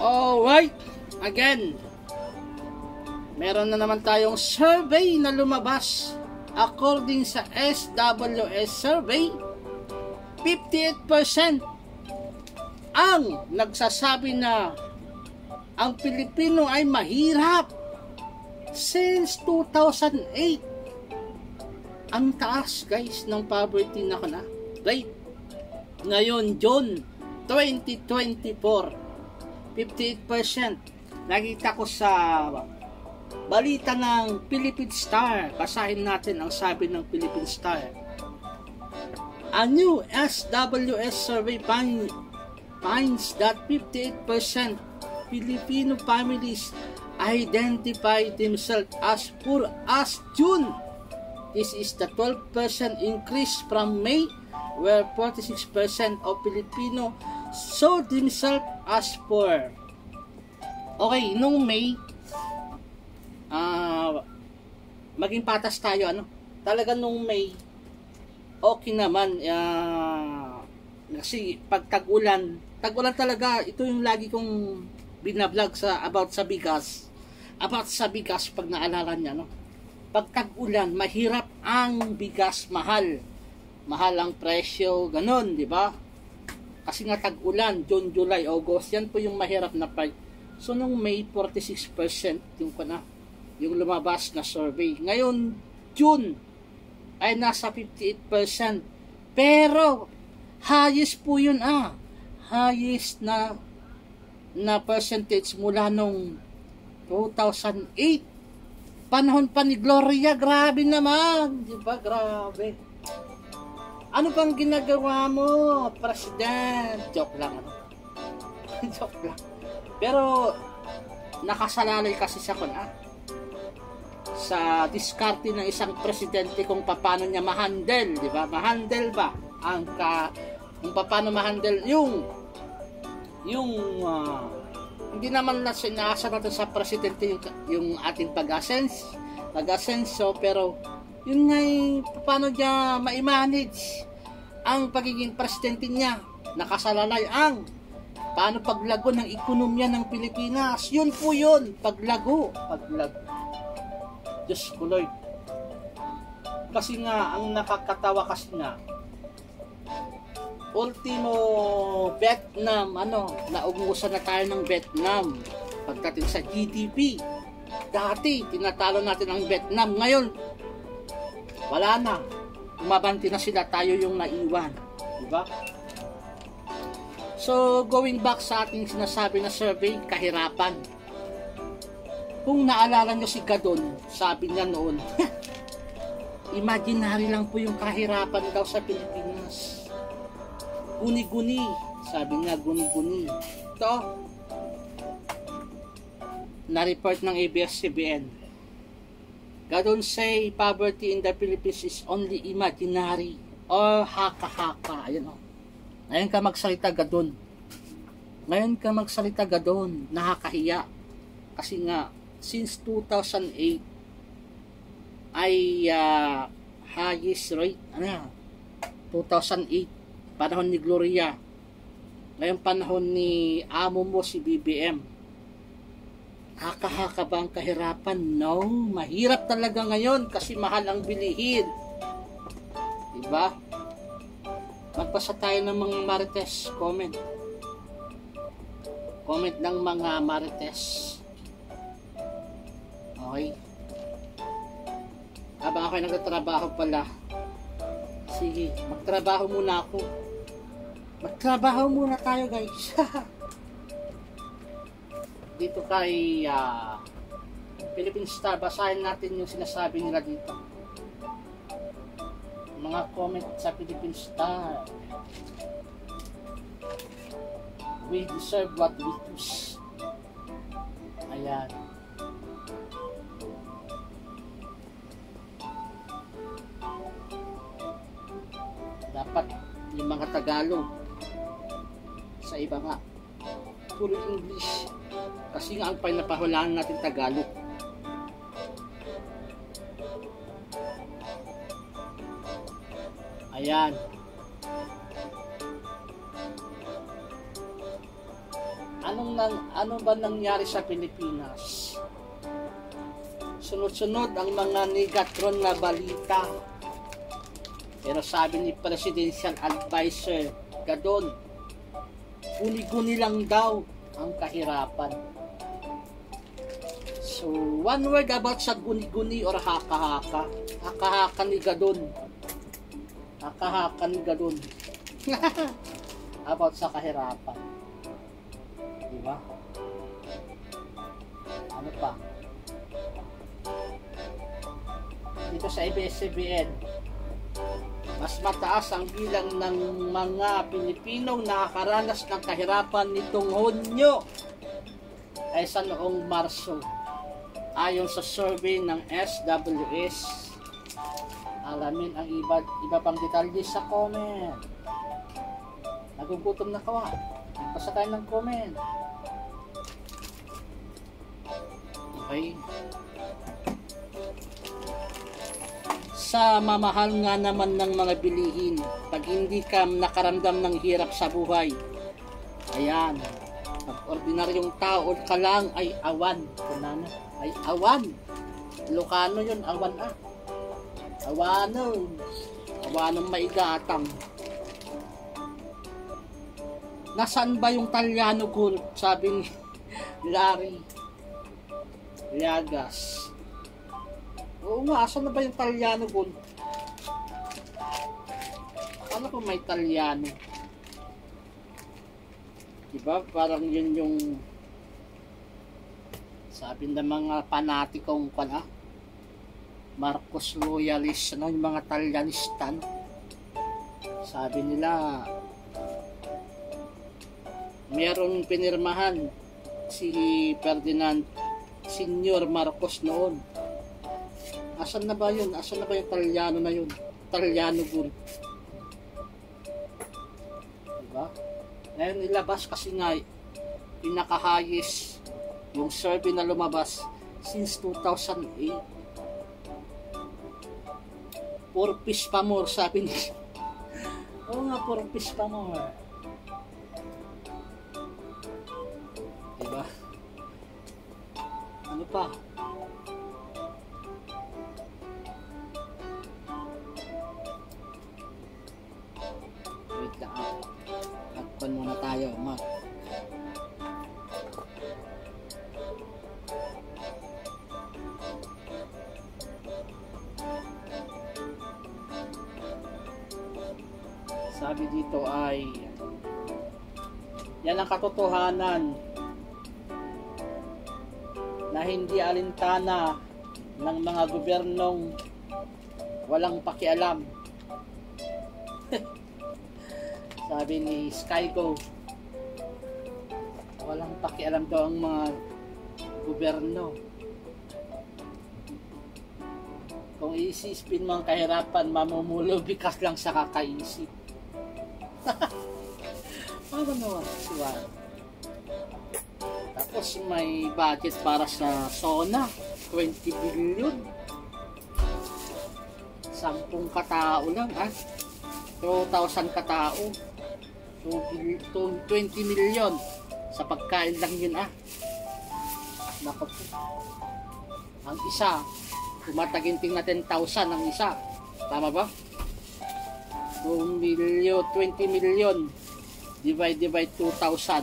Alright, again, meron na naman tayong survey na lumabas. According sa SWS survey, 58% ang nagsasabi na ang Pilipino ay mahirap since 2008. Ang taas guys ng poverty na rate. Ngayon, June 2024, 58%. Nakita ko sa balita ng Philippine Star. Basahin natin ang sabi ng Philippine Star. A new SWS survey finds that 58% Filipino families identify themselves as poor as June. This is the 12% increase from May, where 46% of Filipino saw themselves as poor. Okay, nung May, maging patas tayo, talaga nung May, okay naman, kasi pag tag-ulan talaga, ito yung lagi kong binablog about sa bigas pag naalala niya, pag tag-ulan, mahirap ang bigas, mahal ang presyo, ganun, di ba? Kasi nga tag-ulan, June, July, August, yan po yung mahirap na part. So nung May, 46% yung lumabas na survey. Ngayon, June ay nasa 58%. Pero highest po yun, highest na percentage mula nung 2008. Panahon pa ni Gloria, grabe naman, di ba? Grabe. Ano pang ginagawa mo, President? Joke lang, Joke lang. Pero nakasalalay kasi sa sa diskarte ng isang presidente kung paano niya ma-handle, di ba? Ma-handle ba kung paano ma-handle yung hindi naman na sinasa natin sa presidente yung ating pag-asenso, pero yun nga paano niya ma-manage ang pagiging presidente niya. Nakasalalay ang paano paglago ng ekonomiya ng Pilipinas. Yun po yun, paglago. Diyos ko Lord. Kasi nga, ang nakakatawa kasi nga, ultimo Vietnam, naubusan na tayo ng Vietnam pagdating sa GDP. Dati, tinatalo natin ang Vietnam. Ngayon, wala na. Umabanti na sila, tayo yung naiwan. Diba? So, going back sa ating sinasabi na survey, kahirapan. Kung naalala nyo si Gadon, sabi niya noon, imaginary lang po yung kahirapan daw sa Pilipinas. Guni-guni. Sabi niya, guni-guni. Ito, na-report ng ABS-CBN. Gadon say poverty in the Philippines is only imaginary or haka-haka. Ayan o. Ngayon ka magsalita, Gadon. Nakakahiya. Kasi nga, since 2008 ay highest rate, 2008, panahon ni Gloria. Ngayon panahon ni amo mo si BBM. Haka-haka ba ang kahirapan? No, mahirap talaga ngayon kasi mahal ang bilihin. Diba? Magpasa tayo ng mga Marites comment ng mga Marites. Okay, habang ako'y nagtatrabaho pala, sige, magtrabaho muna ako. Magtrabaho muna tayo guys. Dito kay Philippine Star, basahin natin yung sinasabi nila dito. Mga comment sa Philippine Star. We deserve what we choose. Ayan. Dapat yung mga Tagalog sa iba nga puro English kasi nga ang pinapahulaan natin Tagalog. Ayan. Ano ba nangyari sa Pilipinas? Sunod-sunod ang mga negatron na balita. Pero sabi ni Presidential Advisor Gadon, guni-guni lang daw ang kahirapan. So, one word about sa guni-guni or haka-haka. Haka-haka ni Gadon. Haka-haka ni Gadon. About sa kahirapan. Diba? Ano pa? Dito sa ABS-CBN, mas mataas ang bilang ng mga Pilipinong nakakaranas ng kahirapan nitong Hunyo kaysa noong Marso. Ayon sa survey ng SWS, alamin ang iba pang detalye sa comment. Nagugutom na kawa. Basta tayo ng comment. Okay. Sa mamahal nga naman ng mga bilihin, pag hindi ka nakaramdam ng hirap sa buhay, ayan, pag ordinaryong tao ka lang ay awan. Kunana, ay awan. Ilocano yun, awan ah. Awano. Awanong maigatang. Nasaan ba yung Talyano Gold? Sabi ni Larry Liagas. Oo nga, asan na ba yung Talyano Gold? Ano kung may Talyano? Diba? Parang yun yung sabi ng mga panatikong Marcos loyalist, yung mga Talyanistan. Sabi nila, meron pinirmahan si Ferdinand Senior Marcos noon. Asan na ba yun? Asan na ba yung Talyano na yun? Talyano Gold. Diba? Ngayon nilabas kasi nga pinaka-highest yung survey na lumabas since 2008. Purpose pa more, sabi niya. Oo nga, purpose pa more. Diba? Ano pa? Wait lang ah. Nagpan muna tayo, Mark. Sabi dito ay yan ang katotohanan na hindi alintana ng mga gobernong walang pakialam. Sabi ni Skygo, walang pakialam daw ang mga gobyerno. Kung isipin mo ang kahirapan, mamumulo bikas lang sa kakaisip. Ano naman? Siwan. Tapos may budget para sa SONA, 20 billion. 10 katao lang, 2,000 katao. 20 million sa pagkain lang yun, Naku po. Ang isa, tumataginting na 10,000 ang isa. Tama ba? 2 million, 20 million divide by 2,000.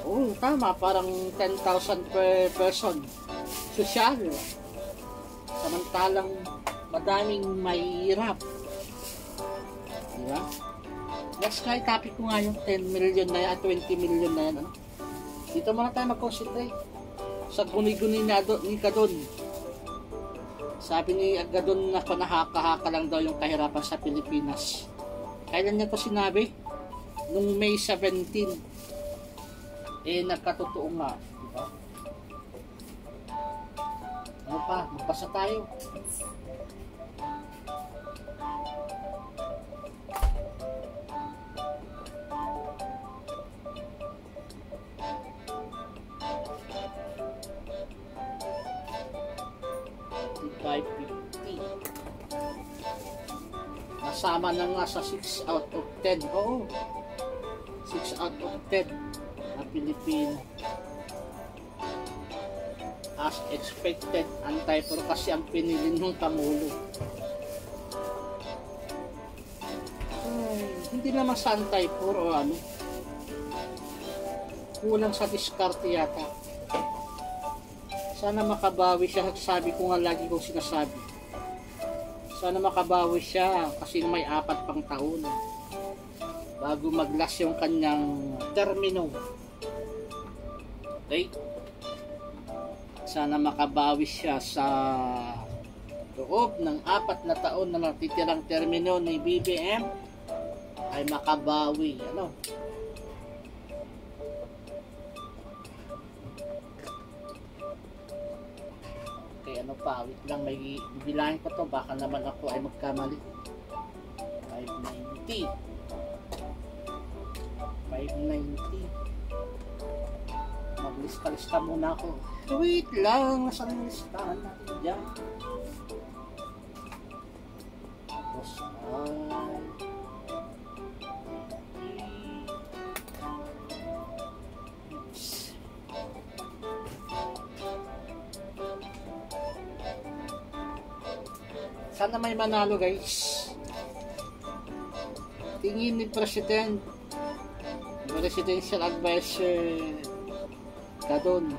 Oh, tama, parang 10,000 per person. Sosyal. Samantalang madaming mahirap. Diba? Next try topic ko nga yung 10 million na yan, 20 million na yan. Dito muna tayo mag-concentrate sa guni-guni ni Gadon. Sabi ni Gadon na panahaka-haka lang daw yung kahirapan sa Pilipinas. Kailan niya to sinabi? Nung May 17. Nagkatotoo nga. Diba? Ano pa? Magbasa tayo. Nasama na nga sa 6 out of 10. Oo. 6 out of 10 na Pilipino. As expected, anti-pro kasi ang pinili ng Pangulo. Hindi naman sa anti-pro o ano. Kulang sa diskarte yata. Sana makabawi siya, sabi ko nga lagi kong sinasabi. Sana makabawi siya kasi may 4 pang taon bago mag-last yung kanyang termino. Okay? Sana makabawi siya sa loob ng 4 na taon na natitirang termino ni BBM ay makabawi. Ano? Okay, ano pa? Wait lang, may bibilangin ko to. Baka naman ako ay magkamali. 590. 590. Maglista-lista muna ako. Wait lang, nasa listahan natin dyan. Tapos ay sana may manalo, guys. Tingin ni President, Presidential Advisor Gadon,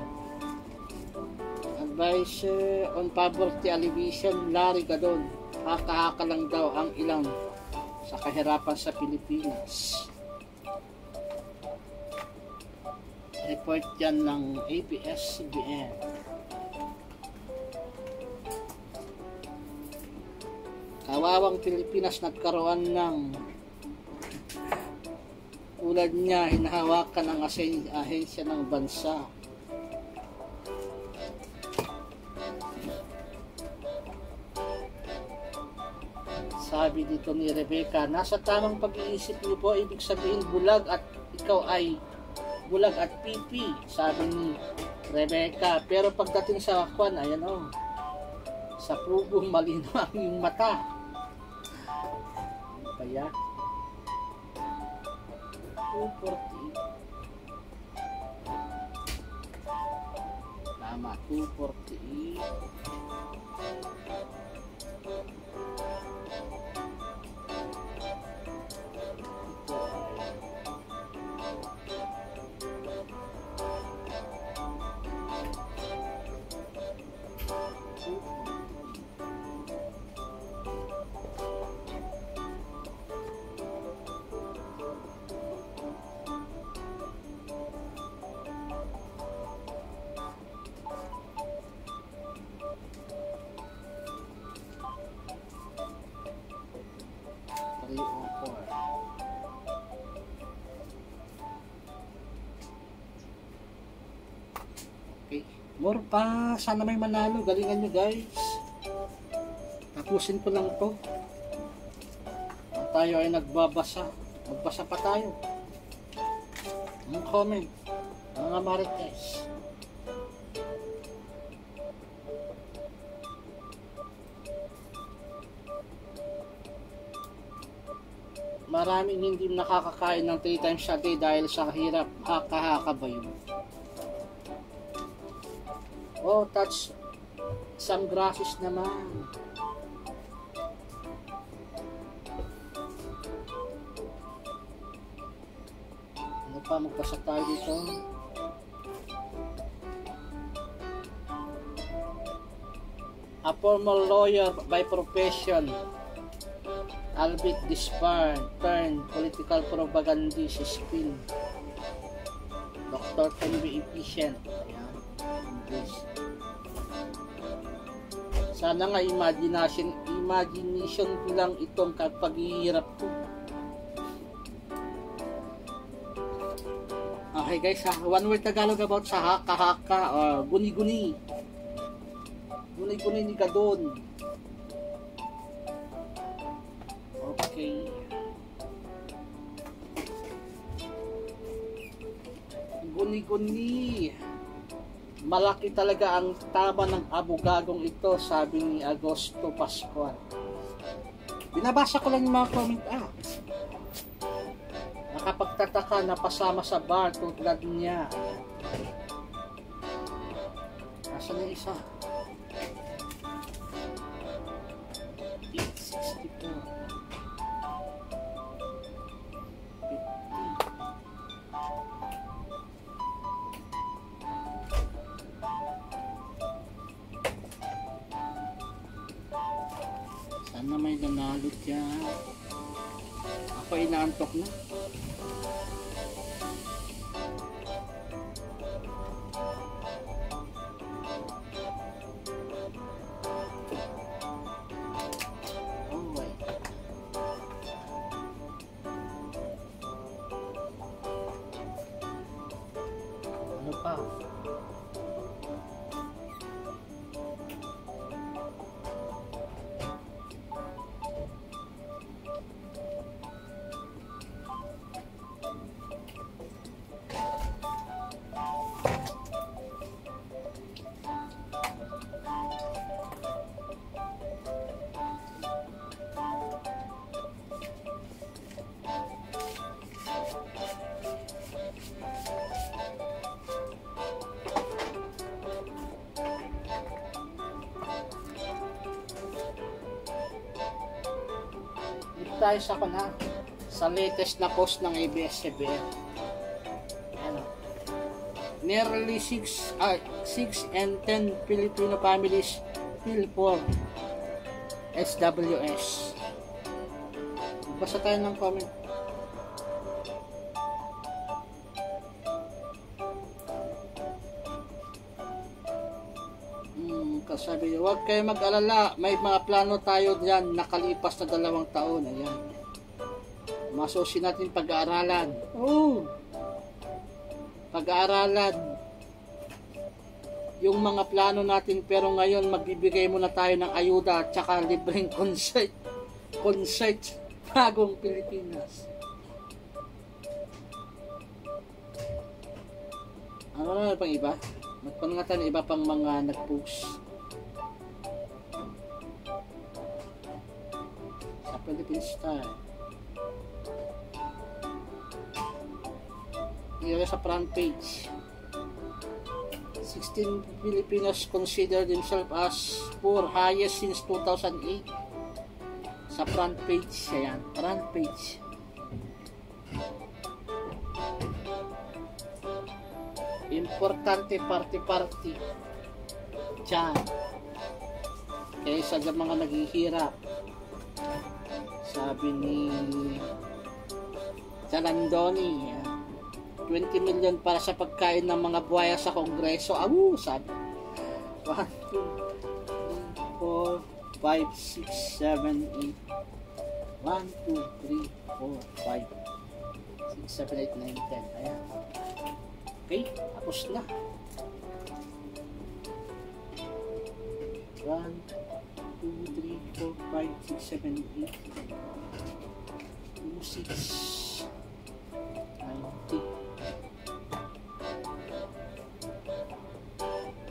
Advisor on Poverty Alleviation Larry Gadon, haka-haka lang daw ang ilang sa kahirapan sa Pilipinas. Report yan ng ABS-CBN. Kawawang Pilipinas nagkaroon ng tulad niya, hinahawakan ng ahensya ng bansa. Sabi dito ni Rebecca, nasa tamang pag-iisip niyo po, ibig sabihin bulag at ikaw ay bulag at pipi, sabi ni Rebecca. Pero pagdating sa kwan, ayan o, sa pugong malinaw ang iyong mata. Kaya 240. Tama, 240. Okay. More pa. Sana may manalo. Galingan nyo, guys. Tapusin ko lang to. Tayo ay nagbabasa. Magbasa pa tayo. Ang comment. Mga marites. Maraming hindi nakakakain ng 3 times a day dahil sa hirap. Haka-haka ba yun? Oh, touch some grasses naman. Ano pa, magpasa tayo dito. A former lawyer by profession, albeit disbarred, turned political propagandist spin. Doctor can be efficient. Ayan. English. Sana nga imagination ko lang itong paghihirap ko. Okay guys, one word Tagalog about sa haka-haka or guni-guni. Guni-guni ni Gadon. Okay. Guni-guni. Malaki talaga ang tama ng abogagong ito, sabi ni Agosto Pascual. Binabasa ko lang yung mga comment. nakapagtataka na pasama sa bar tulad niya. Ayan. Nasaan yung isa? 864. Sana may nanalo dyan. Ako inaantok na. Oh my. Ano pa? Tayo sa latest na post ng ABS-CBN. Ano? Nearly 6 and 10 Filipino families file for SWS. Basta tayo ng comment. Sabi niya, huwag kayo mag-alala, may mga plano tayo dyan nakalipas na 2 taon. Ayan. Masusin natin pag-aaralan. Oh! Pag-aaralan yung mga plano natin, pero ngayon magbibigay muna tayo ng ayuda at saka libreng concert bagong Pilipinas. Ano na pang iba? Magpanangatan iba pang mga nag-post sa Philippine Star. Ngayon sa front page, 16 Filipinos consider themselves as poor, highest since 2008. Sa front page, ayan, front page. Importante party dyan kaysa sa mga naghihirap, sabi ni Jalandoni. 20 million para sa pagkain ng mga buhaya sa Kongreso. Sabi 1, 2, 3, 4, 5, 6, 7, 8 1, 2, 3, 4, 5 6, 7, 8, 9, 10. Ayan. Okay, tapos na. 1, 2, 3, 4, 5, 6, 7, 8 2, 6, 90.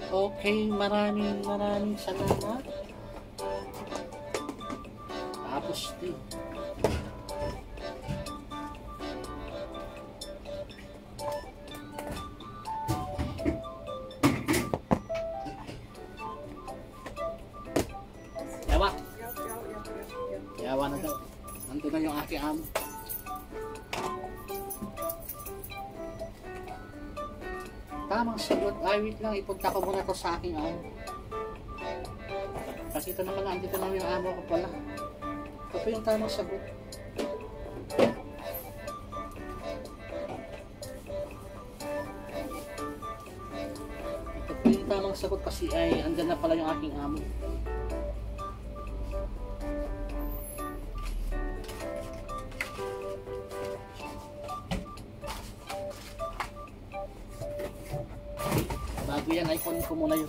Okay, maraming salamat. Tapos din. Yawa na daw. Nandun na yung aking amo. Tamang sagot. Ay, wait lang. Ipunta ko muna to sa aking amo. Kasi ito naman, andito na yung amo ko pala. Ito po yung tamang sagot. Ito po yung tamang sagot kasi ay andyan na pala yung aking amo. Bago yan, iPhone ko muna yun.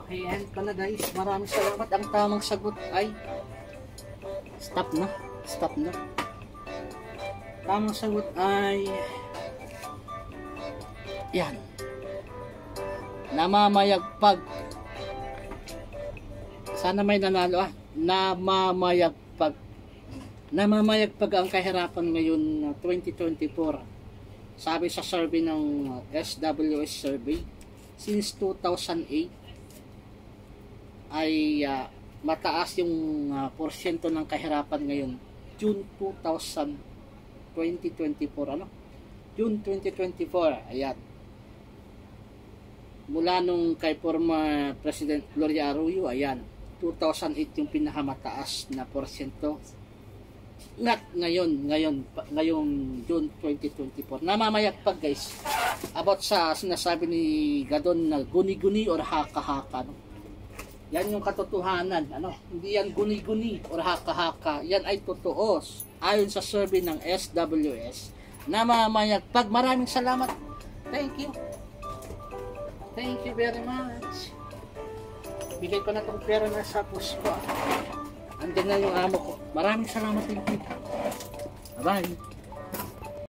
Ayan ko na guys. Maraming salamat. Ang tamang sagot ay stop na. Stop na. Tamang sagot ay yan. Namamayagpag. Sana may nanalo Namamayagpag. Namamayagpag ang kahirapan ngayon 2024. Sabi sa survey ng SWS survey, since 2008 ay mataas yung porsyento ng kahirapan ngayon. June 2024 ano? June 2024, ayan. Mula nung kay former President Gloria Arroyo, ayan, 2008 yung pinakamataas na porsyento. Ngayong June 2024. Namamayagpag guys. About sa sinasabi ni Gadon na guni-guni or haka-haka. No? Yan yung katotohanan. Ano? Hindi yan guni-guni or haka-haka. Yan ay totoo. Ayon sa survey ng SWS. Namamayagpag. Maraming salamat. Thank you. Thank you very much. Bigay ko na itong pera na sa puso ko. Andyan na yung amo ko. Maraming salamat. Bye-bye.